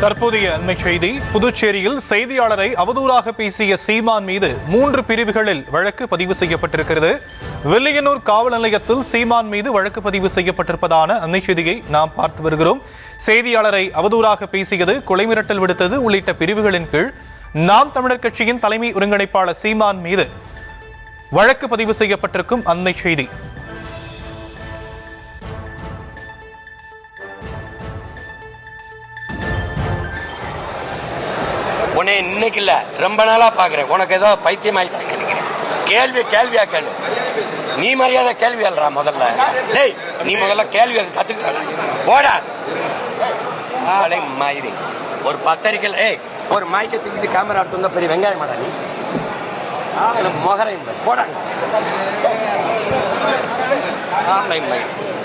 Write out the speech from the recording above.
தற்போதைய அண்மை செய்தி. புதுச்சேரியில் செய்தியாளரை அவதூறாக பேசிய சீமான் மீது 3 பிரிவுகளில் வழக்கு பதிவு செய்யப்பட்டிருக்கிறது. வில்லியனூர் காவல் நிலையத்தில் சீமான் மீது வழக்கு பதிவு செய்யப்பட்டிருப்பதான அண்மை செய்தியை நாம் பார்த்து வருகிறோம். செய்தியாளரை அவதூறாக பேசியது, கொலை மிரட்டல் விடுத்தது உள்ளிட்ட பிரிவுகளின் கீழ் நாம் தமிழர் கட்சியின் தலைமை ஒருங்கிணைப்பாளர் சீமான் மீது வழக்கு பதிவு செய்யப்பட்டிருக்கும் அண்மை செய்தி. உன்னை இன்னைக்கு இல்ல ரொம்ப நாளா பாக்குறேன். உனக்கு ஏதோ பைத்தியம் ஆயிட்டாங்க. கேள்வியா கேள்வி. நீ மரியாதை கேள்வி அல்றா முதல்ல. டேய், நீ முதல்ல கேள்வி கத்துக்கிட்ட போடா. ஆளை மயிரி ஒரு பத்திரிக்கை ஒரு மைக்க தூக்கிட்டு கேமரா எடுத்து வந்தா பெரிய வெங்காயம் மாடா நீ. முகரை போடாங்க. ஆளை மயிரி